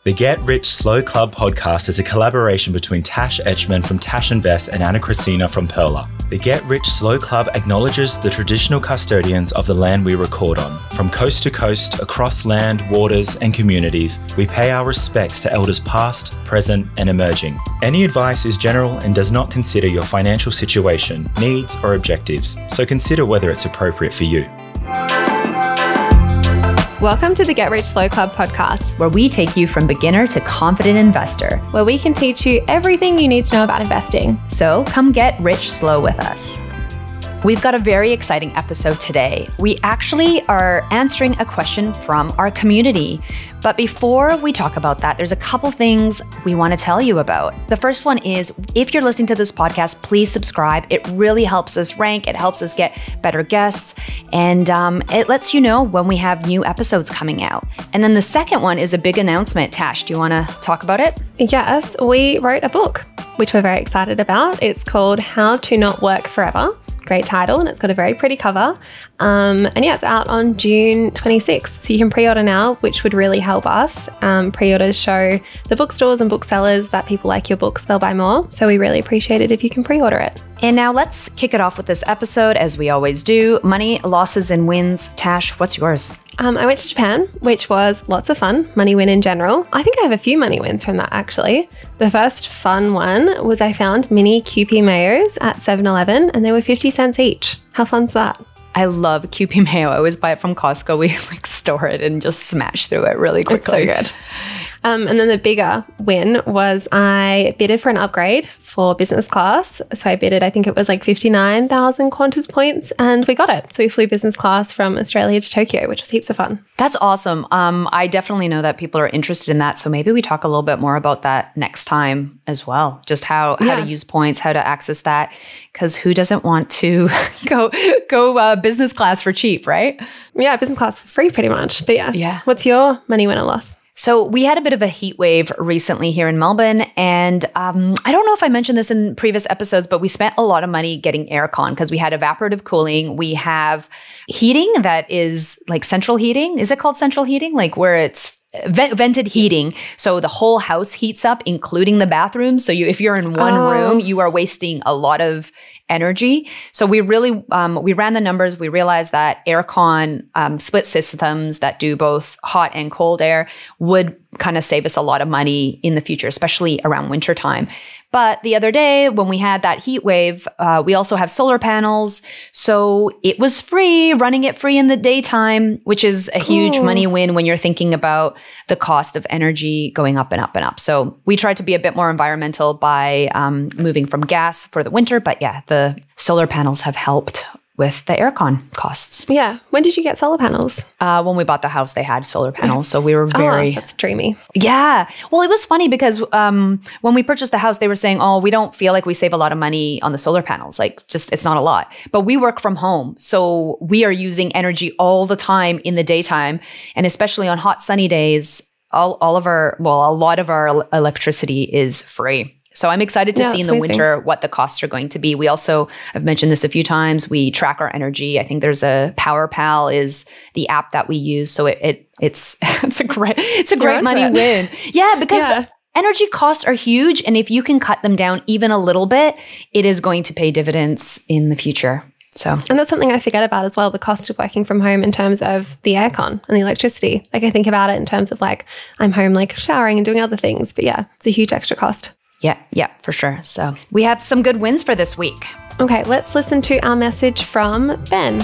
The Get Rich Slow Club podcast is a collaboration between Tash Etschmann from Tash Invests and Ana Kresina from Perla. The Get Rich Slow Club acknowledges the traditional custodians of the land we record on. From coast to coast, across land, waters, and communities, we pay our respects to elders past, present, and emerging. Any advice is general and does not consider your financial situation, needs, or objectives, so consider whether it's appropriate for you. Welcome to the Get Rich Slow Club podcast, where we take you from beginner to confident investor, where we can teach you everything you need to know about investing. So come get rich slow with us. We've got a very exciting episode today. We actually are answering a question from our community. But before we talk about that, there's a couple things we want to tell you about. The first one is, if you're listening to this podcast, please subscribe. It really helps us rank. It helps us get better guests. And it lets you know when we have new episodes coming out. And then the second one is a big announcement. Tash, do you want to talk about it? Yes, we wrote a book, which we're very excited about. It's called How to Not Work Forever. Great title, and it's got a very pretty cover. It's out on June 26th. So you can pre-order now, which would really help us. Pre-orders show the bookstores and booksellers that people like your books, they'll buy more. So we really appreciate it if you can pre-order it. And now let's kick it off with this episode, as we always do. Money, losses, and wins. Tash, what's yours? I went to Japan, which was lots of fun. Money win in general. I think I have a few money wins from that, actually. The first fun one was I found mini Kewpie mayos at 7-Eleven, and they were 50 cents each. How fun's that? I love Kewpie mayo. I always buy it from Costco. We store it and just smash through it really quickly. It's so good. And then the bigger win was I bidded for an upgrade for business class. So I bidded, I think it was like 59,000 Qantas points, and we got it. So we flew business class from Australia to Tokyo, which was heaps of fun. That's awesome. I definitely know that people are interested in that. So maybe we talk a little bit more about that next time as well. Just how to use points, how to access that. Because who doesn't want to go business class for cheap, right? Yeah, business class for free pretty much. But yeah. What's your money win or loss? So we had a bit of a heat wave recently here in Melbourne, and I don't know if I mentioned this in previous episodes, but we spent a lot of money getting aircon because we had evaporative cooling. We have heating that is like central heating. Is it called central heating? Like where it's vented heating. So the whole house heats up, including the bathroom. So if you're in one room, you are wasting a lot of energy. So we really, we ran the numbers. We realized that aircon split systems that do both hot and cold air would kind of save us a lot of money in the future, especially around winter time. But the other day when we had that heat wave, we also have solar panels. So it was free, running it free in the daytime, which is a huge money win when you're thinking about the cost of energy going up and up and up. So we tried to be a bit more environmental by moving from gas for the winter. But yeah, the solar panels have helped with the aircon costs. Yeah. When did you get solar panels? When we bought the house, they had solar panels. So we were very... that's dreamy. Yeah. Well, it was funny because when we purchased the house, they were saying, we don't feel like we save a lot of money on the solar panels. Like just, it's not a lot. But we work from home. So we are using energy all the time in the daytime. And especially on hot, sunny days, a lot of our electricity is free. So I'm excited to see in the winter what the costs are going to be. We also, I've mentioned this a few times, we track our energy. I think there's a PowerPal is the app that we use. So it's a great money win. Yeah, because energy costs are huge. And if you can cut them down even a little bit, it is going to pay dividends in the future. So, and that's something I forget about as well, the cost of working from home in terms of the aircon and the electricity. Like I think about it in terms of like, I'm home like showering and doing other things. But yeah, it's a huge extra cost. Yeah, for sure. So we have some good wins for this week. Okay, let's listen to our message from Ben.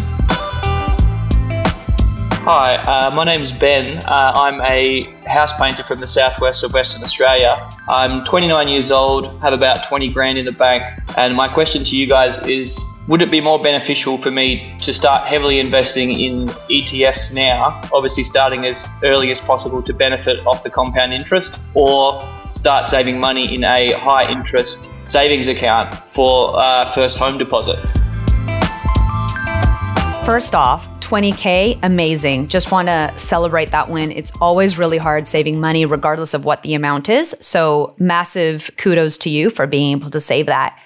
Hi, my name's Ben. I'm a house painter from the southwest of Western Australia. I'm 29 years old, have about 20 grand in the bank. And my question to you guys is, would it be more beneficial for me to start heavily investing in ETFs now, obviously starting as early as possible to benefit off the compound interest, or start saving money in a high interest savings account for first home deposit? First off, 20K, amazing. Just want to celebrate that win. It's always really hard saving money regardless of what the amount is. So massive kudos to you for being able to save that.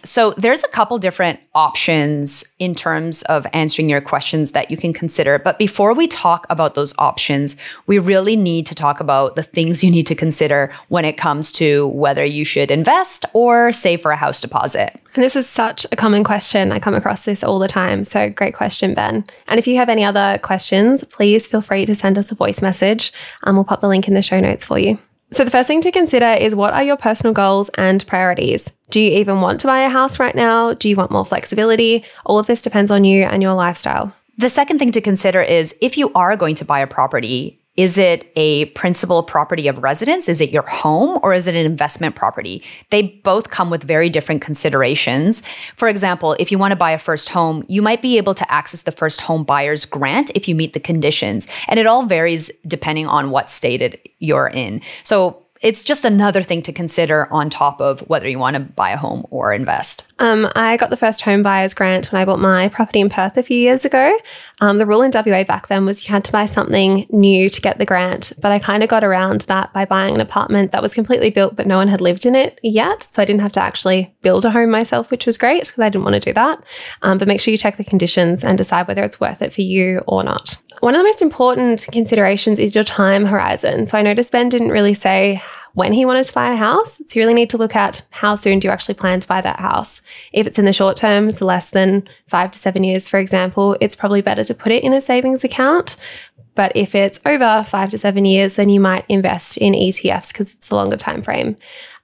So there's a couple different options in terms of answering your questions that you can consider. But before we talk about those options, we really need to talk about the things you need to consider when it comes to whether you should invest or save for a house deposit. And this is such a common question. I come across this all the time. So great question, Ben. And if you have any other questions, please feel free to send us a voice message. We'll pop the link in the show notes for you. So the first thing to consider is, what are your personal goals and priorities? Do you even want to buy a house right now? Do you want more flexibility? All of this depends on you and your lifestyle. The second thing to consider is, if you are going to buy a property, is it a principal property of residence? Is it your home, or is it an investment property? They both come with very different considerations. For example, if you want to buy a first home, you might be able to access the first home buyer's grant if you meet the conditions. And it all varies depending on what state you're in. So it's just another thing to consider on top of whether you want to buy a home or invest. I got the first home buyer's grant when I bought my property in Perth a few years ago. The rule in WA back then was you had to buy something new to get the grant, but I kind of got around that by buying an apartment that was completely built, but no one had lived in it yet. So I didn't have to actually build a home myself, which was great because I didn't want to do that. But make sure you check the conditions and decide whether it's worth it for you or not. One of the most important considerations is your time horizon. So I noticed Ben didn't really say when he wanted to buy a house. So you really need to look at how soon do you actually plan to buy that house. If it's in the short term, so less than 5 to 7 years, for example, it's probably better to put it in a savings account. But if it's over 5 to 7 years, then you might invest in ETFs because it's a longer time frame.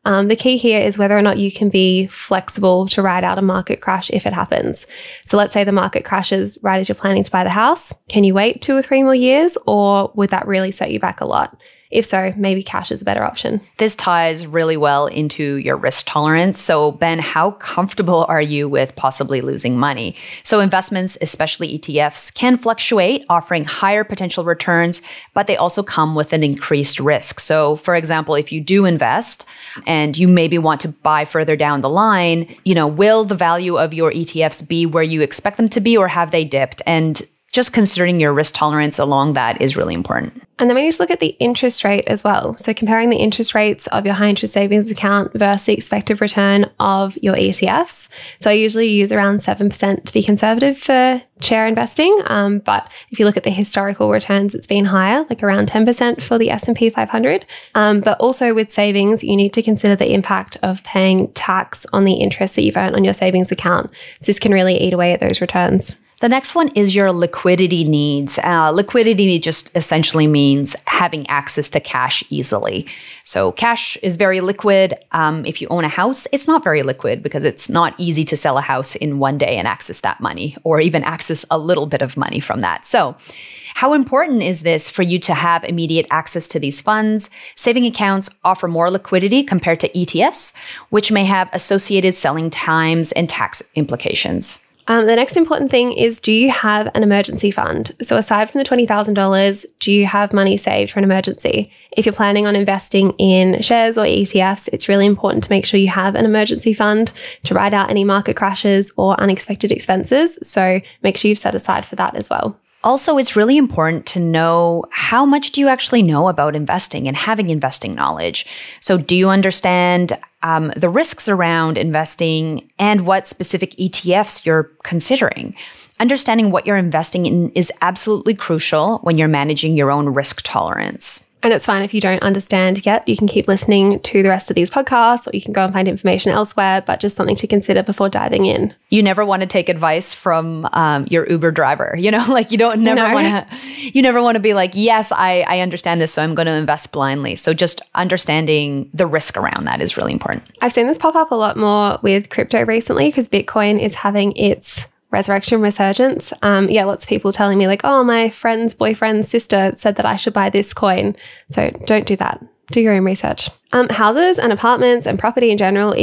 The key here is whether or not you can be flexible to ride out a market crash if it happens. So let's say the market crashes right as you're planning to buy the house. Can you wait 2 or 3 more years, or would that really set you back a lot? If so, maybe cash is a better option. This ties really well into your risk tolerance. So Ben, how comfortable are you with possibly losing money? So investments, especially ETFs, can fluctuate, offering higher potential returns, but they also come with an increased risk. So for example, if you do invest and you maybe want to buy further down the line, will the value of your ETFs be where you expect them to be, or have they dipped? And just considering your risk tolerance along that is really important. And then we need to look at the interest rate as well. So comparing the interest rates of your high interest savings account versus the expected return of your ETFs. So I usually use around 7% to be conservative for share investing. But if you look at the historical returns, it's been higher, like around 10% for the S&P 500. But also with savings, you need to consider the impact of paying tax on the interest that you've earned on your savings account. So this can really eat away at those returns. The next one is your liquidity needs. Liquidity just essentially means having access to cash easily. So cash is very liquid. If you own a house, it's not very liquid because it's not easy to sell a house in one day and access that money, or even access a little bit of money from that. So how important is this for you to have immediate access to these funds? Saving accounts offer more liquidity compared to ETFs, which may have associated selling times and tax implications. The next important thing is, do you have an emergency fund? So aside from the $20,000, do you have money saved for an emergency? If you're planning on investing in shares or ETFs, it's really important to make sure you have an emergency fund to ride out any market crashes or unexpected expenses. So make sure you've set aside for that as well. Also, it's really important to know how much do you actually know about investing and having investing knowledge. So do you understand the risks around investing and what specific ETFs you're considering? Understanding what you're investing in is absolutely crucial when you're managing your own risk tolerance. And it's fine if you don't understand yet. You can keep listening to the rest of these podcasts, or you can go and find information elsewhere, but just something to consider before diving in. You never want to take advice from your Uber driver, like you never want to be like, yes, I understand this, so I'm going to invest blindly. So just understanding the risk around that is really important. I've seen this pop up a lot more with crypto recently because Bitcoin is having its resurrection resurgence. Lots of people telling me like, oh, my friend's boyfriend's sister said that I should buy this coin. So don't do that. Do your own research. Houses and apartments and property in general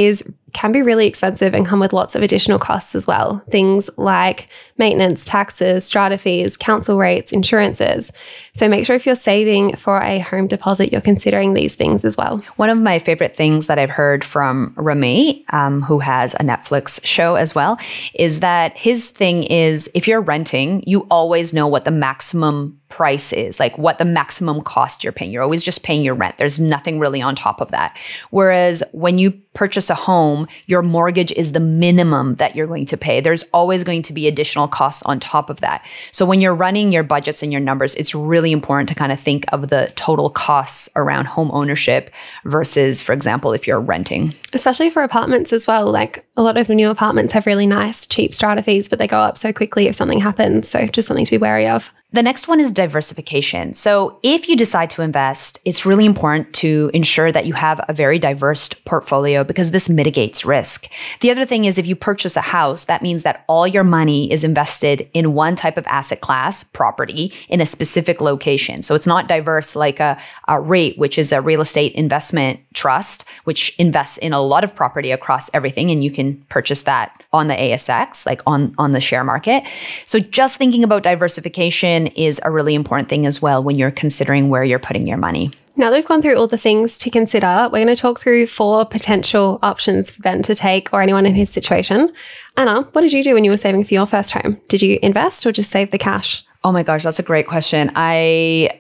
can be really expensive and come with lots of additional costs as well. Things like maintenance, taxes, strata fees, council rates, insurances. So make sure if you're saving for a home deposit, you're considering these things as well. One of my favorite things that I've heard from Rami, who has a Netflix show as well, is that his thing is if you're renting, you always know what the maximum price is, like what the maximum cost you're paying. You're always just paying your rent. There's nothing really on top of that. Whereas when you purchase a home, your mortgage is the minimum that you're going to pay. There's always going to be additional costs on top of that. So when you're running your budgets and your numbers, it's really important to kind of think of the total costs around home ownership versus, for example, if you're renting. Especially for apartments as well. Like a lot of new apartments have really nice, cheap strata fees, but they go up so quickly if something happens. So just something to be wary of. The next one is diversification. So if you decide to invest, it's really important to ensure that you have a very diverse portfolio because this mitigates risk. The other thing is if you purchase a house, that means that all your money is invested in one type of asset class, property, in a specific location. So it's not diverse like a REIT, which is a real estate investment trust, which invests in a lot of property across everything. And you can purchase that on the ASX, like on the share market. So just thinking about diversification is a really important thing as well when you're considering where you're putting your money. Now that we've gone through all the things to consider, we're going to talk through 4 potential options for Ben to take or anyone in his situation. Anna, what did you do when you were saving for your first home? Did you invest or just save the cash? Oh my gosh, that's a great question.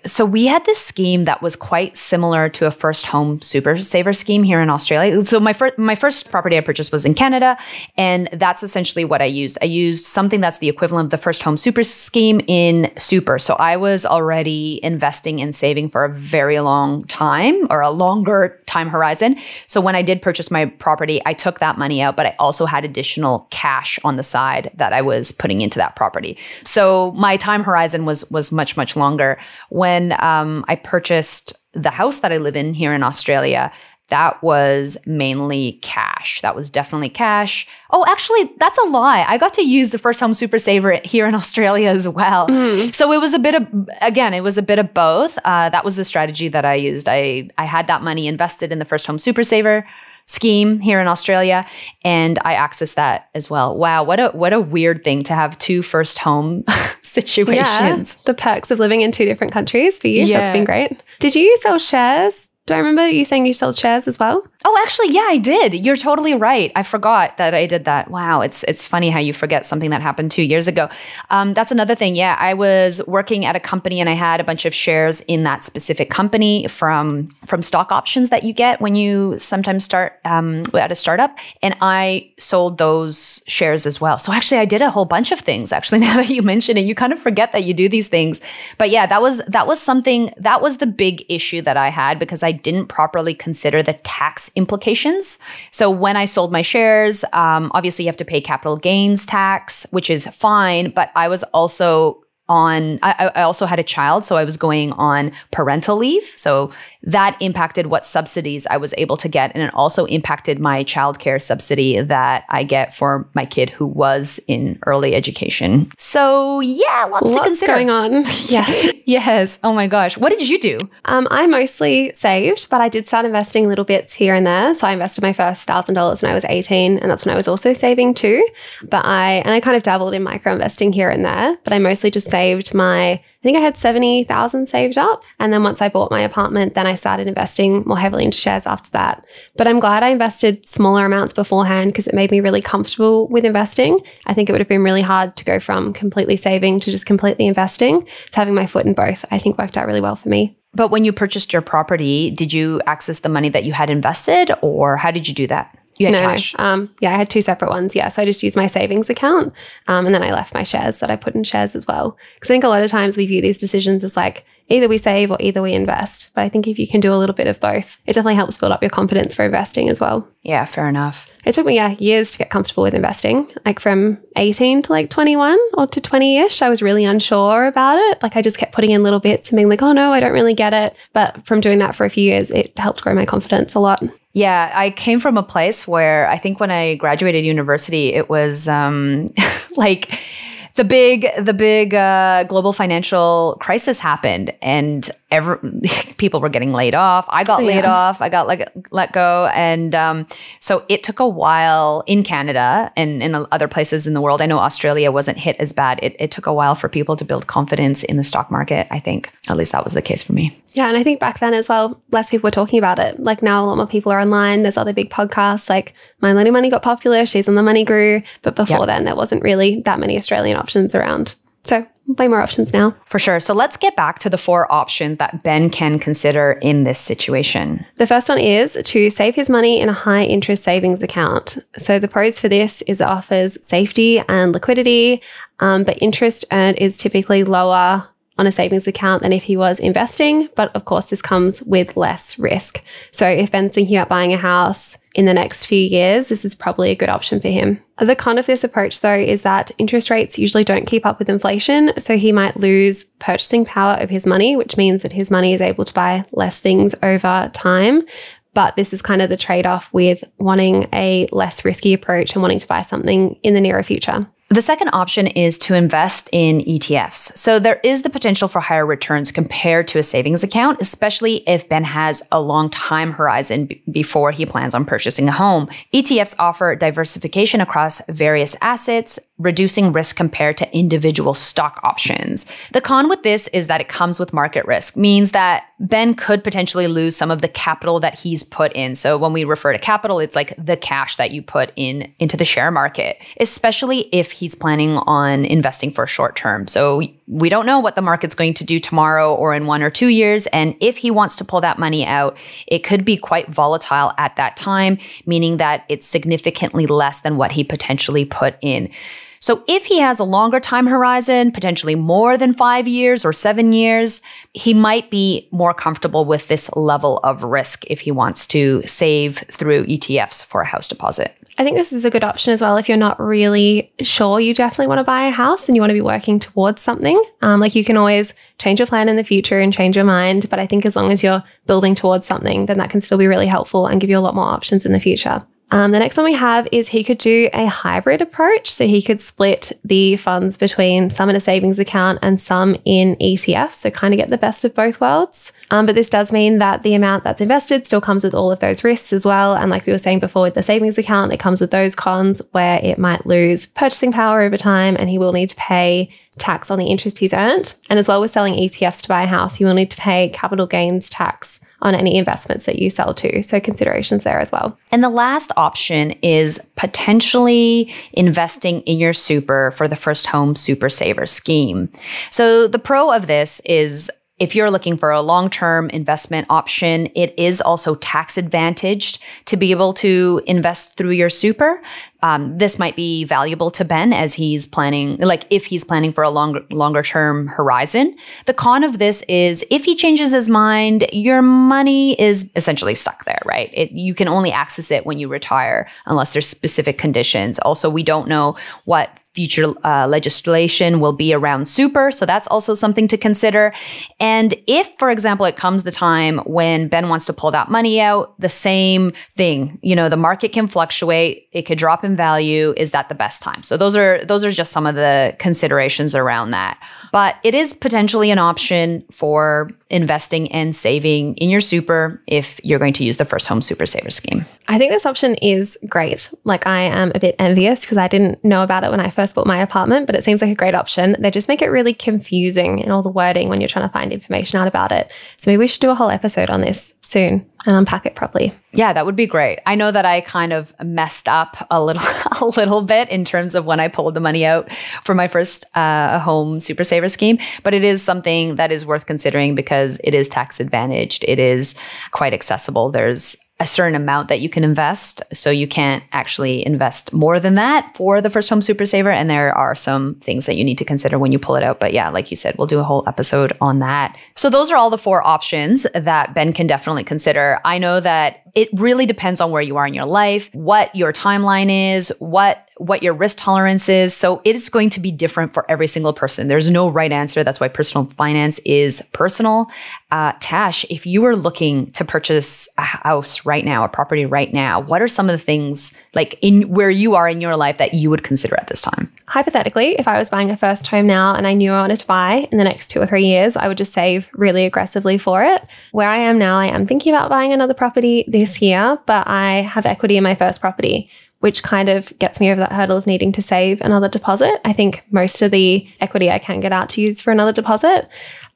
So we had this scheme that was quite similar to a first home super saver scheme here in Australia. So my first property I purchased was in Canada, and that's essentially what I used. I used something that's the equivalent of the first home super scheme in super. So I was already investing and saving for a very long time or a longer time horizon. So when I did purchase my property, I took that money out, but I also had additional cash on the side that I was putting into that property. So my time horizon was much, much longer. When I purchased the house that I live in here in Australia, that was mainly cash. That was definitely cash. Oh, actually, that's a lie. I got to use the first home super saver here in Australia as well. So it was a bit of both. That was the strategy that I used. I had that money invested in the first home super saver scheme here in Australia, and I accessed that as well. Wow, what a weird thing to have 2 first home situations. Yeah, the perks of living in 2 different countries for you. Yeah. That's been great. Did you sell shares? Do I remember you saying you sold shares as well? Oh, actually, yeah, I did. You're totally right. I forgot that I did that. Wow, it's funny how you forget something that happened 2 years ago. That's another thing. Yeah, I was working at a company and I had a bunch of shares in that specific company from stock options that you get when you sometimes start at a startup. And I sold those shares as well. So actually, I did a whole bunch of things. Actually, now that you mention it, you kind of forget that you do these things. But yeah, that was the big issue that I had because I didn't properly consider the tax implications. So when I sold my shares, obviously you have to pay capital gains tax, which is fine, but I was also I also had a child, so I was going on parental leave. So that impacted what subsidies I was able to get. And it also impacted my childcare subsidy that I get for my kid who was in early education. So yeah, lots to consider. Going on. Yes. Yes. Oh my gosh. What did you do? I mostly saved, but I did start investing little bits here and there. So I invested my first $1,000 when I was 18, and that's when I was also saving too. But I kind of dabbled in micro investing here and there, but I mostly just saved I think I had 70,000 saved up. And then once I bought my apartment, then I started investing more heavily into shares after that. But I'm glad I invested smaller amounts beforehand because it made me really comfortable with investing. I think it would have been really hard to go from completely saving to just completely investing. So having my foot in both, I think worked out really well for me. But when you purchased your property, did you access the money that you had invested, or how did you do that? You had cash? Yeah, I had 2 separate ones. Yeah, so I just used my savings account, and then I left my shares that I put in shares as well. Because I think a lot of times we view these decisions as like either we save or either we invest. But I think if you can do a little bit of both, it definitely helps build up your confidence for investing as well. Yeah, fair enough. It took me years to get comfortable with investing. Like from 18 to like 21 or to 20-ish, I was really unsure about it. Like I just kept putting in little bits and being like, oh no, I don't really get it. But from doing that for a few years, it helped grow my confidence a lot. Yeah, I came from a place where I think when I graduated university, it was like the big global financial crisis happened, and people were getting laid off. I got laid off. I got let go. And so it took a while in Canada and in other places in the world. I know Australia wasn't hit as bad. It took a while for people to build confidence in the stock market, I think. At least that was the case for me. Yeah, and I think back then as well, less people were talking about it. Like now a lot more people are online. There's other big podcasts like My Learning Money got popular. She's on the Money Guru. But before then, there wasn't really that many Australian options around. So way more options now. For sure. So let's get back to the 4 options that Ben can consider in this situation. The first one is to save his money in a high interest savings account. So the pros for this is it offers safety and liquidity, but interest earned is typically lower on a savings account than if he was investing. But of course, this comes with less risk. So if Ben's thinking about buying a house in the next few years, this is probably a good option for him. The con of this approach, though, is that interest rates usually don't keep up with inflation. So he might lose purchasing power of his money, which means that his money is able to buy less things over time. But this is kind of the trade-off with wanting a less risky approach and wanting to buy something in the nearer future. The second option is to invest in ETFs. So there is the potential for higher returns compared to a savings account, especially if Ben has a long time horizon before he plans on purchasing a home. ETFs offer diversification across various assets, reducing risk compared to individual stock options. The con with this is that it comes with market risk, means that Ben could potentially lose some of the capital that he's put in. So when we refer to capital, it's like the cash that you put into the share market, especially if he's planning on investing for short term. So we don't know what the market's going to do tomorrow or in 1 or 2 years. And if he wants to pull that money out, it could be quite volatile at that time, meaning that it's significantly less than what he potentially put in. So if he has a longer time horizon, potentially more than 5 years or 7 years, he might be more comfortable with this level of risk if he wants to save through ETFs for a house deposit. I think this is a good option as well if you're not really sure you definitely want to buy a house and you want to be working towards something. Like you can always change your plan in the future and change your mind. But I think as long as you're building towards something, then that can still be really helpful and give you a lot more options in the future. The next one we have is he could do a hybrid approach. So he could split the funds between some in a savings account and some in ETFs. So kind of get the best of both worlds. But this does mean that the amount that's invested still comes with all of those risks as well. And like we were saying before with the savings account, it comes with those cons where it might lose purchasing power over time and he will need to pay tax on the interest he's earned. And as well with selling ETFs to buy a house, you will need to pay capital gains tax on any investments that you sell to. So considerations there as well. And the last option is potentially investing in your super for the first home super saver scheme. So the pro of this is if you're looking for a long-term investment option, it is also tax advantaged to be able to invest through your super. This might be valuable to Ben as he's planning, like if he's planning for a longer term horizon. The con of this is if he changes his mind, your money is essentially stuck there, right? You can only access it when you retire unless there's specific conditions. Also, we don't know what future legislation will be around super. So that's also something to consider. And if, for example, it comes the time when Ben wants to pull that money out, the same thing, the market can fluctuate. It could drop in value. Is that the best time? So those are just some of the considerations around that. But it is potentially an option for investing and saving in your super if you're going to use the first home super saver scheme. I think this option is great. Like I am a bit envious because I didn't know about it when I first bought my apartment, but it seems like a great option. They just make it really confusing in all the wording when you're trying to find information out about it. So maybe we should do a whole episode on this soon and unpack it properly. Yeah, that would be great. I know that I kind of messed up a little bit in terms of when I pulled the money out for my first home super saver scheme, but it is something that is worth considering because it is tax advantaged. It is quite accessible. There's a certain amount that you can invest. So you can't actually invest more than that for the first home super saver. And there are some things that you need to consider when you pull it out. But yeah, like you said, we'll do a whole episode on that. So those are all the 4 options that Ben can definitely consider. I know that it really depends on where you are in your life, what your timeline is, what your risk tolerance is. So it is going to be different for every single person. There's no right answer. That's why personal finance is personal. Tash, if you were looking to purchase a house right now, a property right now, what are some of the things like in where you are in your life that you would consider at this time? Hypothetically, if I was buying a first home now and I knew I wanted to buy in the next 2 or 3 years, I would just save really aggressively for it. Where I am now, I am thinking about buying another property this year, but I have equity in my first property, which kind of gets me over that hurdle of needing to save another deposit. I think most of the equity I can get out to use for another deposit.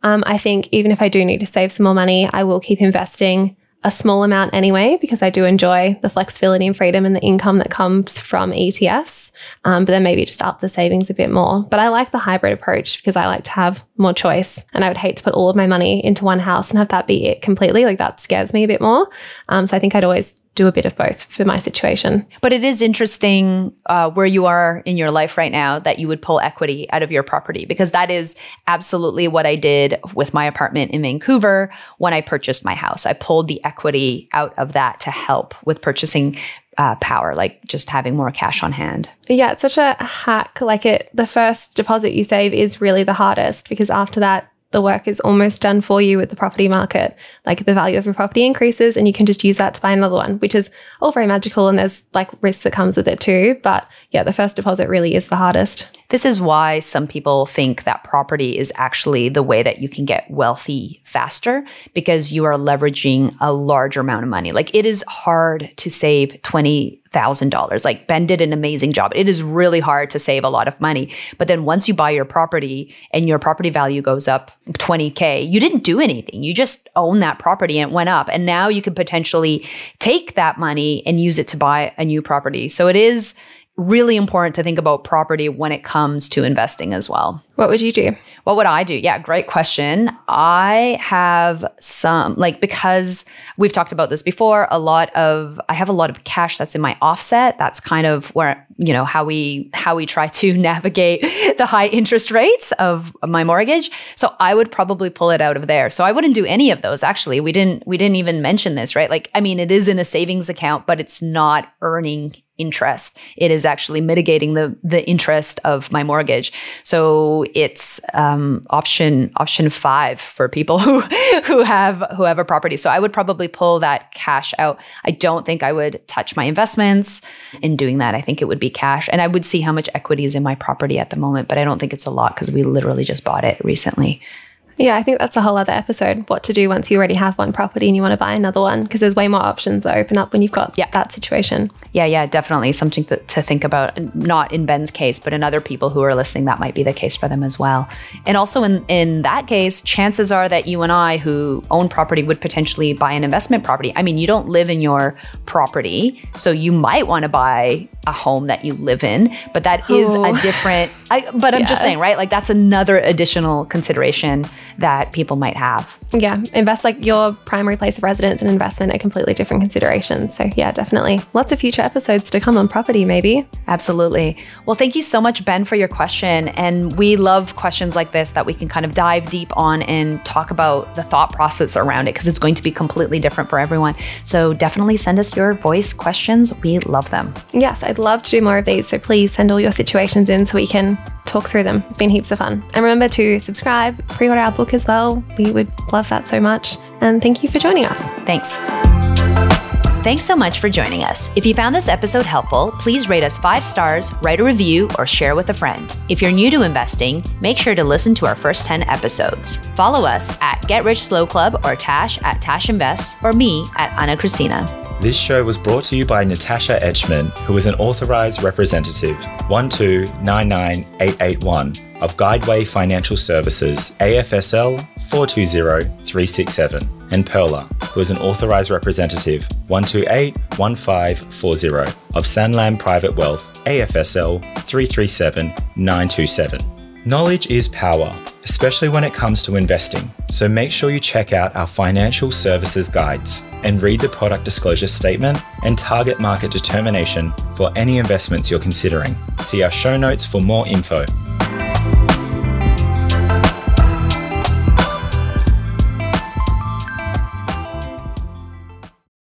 I think even if I do need to save some more money, I will keep investing a small amount anyway, because I do enjoy the flexibility and freedom and the income that comes from ETFs. But then maybe just up the savings a bit more. But I like the hybrid approach because I like to have more choice, and I would hate to put all of my money into one house and have that be it completely. Like that scares me a bit more. So I think I'd always do a bit of both for my situation. But it is interesting where you are in your life right now that you would pull equity out of your property, because that is absolutely what I did with my apartment in Vancouver when I purchased my house. I pulled the equity out of that to help with purchasing power, like just having more cash on hand. Yeah, it's such a hack. Like the first deposit you save is really the hardest, because after that, the work is almost done for you with the property market. Like the value of your property increases and you can just use that to buy another one, which is all very magical, and there's like risk that comes with it too. But yeah, the first deposit really is the hardest. This is why some people think that property is actually the way that you can get wealthy faster, because you are leveraging a larger amount of money. Like it is hard to save $20,000. Like Ben did an amazing job. It is really hard to save a lot of money. But then once you buy your property and your property value goes up $20K, you didn't do anything. You just own that property and it went up. And now you could potentially take that money and use it to buy a new property. So it is really important to think about property when it comes to investing as well. What would you do? What would I do? Yeah, great question. I have some, like, because we've talked about this before, I have a lot of cash that's in my offset. That's kind of where, how we try to navigate the high interest rates of my mortgage. So I would probably pull it out of there. So I wouldn't do any of those. Actually, we didn't even mention this, right? Like, I mean, it is in a savings account, but it's not earning interest. It is actually mitigating the interest of my mortgage. So it's option 5 for people who have a property. So I would probably pull that cash out. I don't think I would touch my investments in doing that. I think it would be cash, and I would see how much equity is in my property at the moment, but I don't think it's a lot because we literally just bought it recently. Yeah, I think that's a whole other episode, what to do once you already have one property and you want to buy another one, because there's way more options that open up when you've got that situation. Yeah, definitely something to think about, not in Ben's case, but in other people who are listening, that might be the case for them as well. And also in that case, chances are that you and I who own property would potentially buy an investment property. I mean, you don't live in your property, so you might want to buy a home that you live in, but that is a different, I'm just saying, right? Like that's another additional consideration that people might have. Yeah, invest like your primary place of residence and investment are completely different considerations. So yeah, definitely. Lots of future episodes to come on property, maybe. Absolutely. Well, thank you so much, Ben, for your question. And we love questions like this that we can kind of dive deep on and talk about the thought process around it, because it's going to be completely different for everyone. So definitely send us your voice questions. We love them. Yes, I'd love to do more of these. So please send all your situations in so we can talk through them. It's been heaps of fun. And remember to subscribe, pre-order our book as well. We would love that so much. And thank you for joining us. Thanks. Thanks so much for joining us. If you found this episode helpful, please rate us 5 stars, write a review, or share with a friend. If you're new to investing, make sure to listen to our first 10 episodes. Follow us at Get Rich Slow Club or Tash at Tash Invests, or me at Ana Kresina. This show was brought to you by Natasha Etschmann, who is an authorised representative 1299881 of Guideway Financial Services, AFSL 420367, and Perla, who is an authorised representative 1281540 of Sanlam Private Wealth, AFSL 337927. Knowledge is power, especially when it comes to investing. So make sure you check out our financial services guides and read the product disclosure statement and target market determination for any investments you're considering. See our show notes for more info.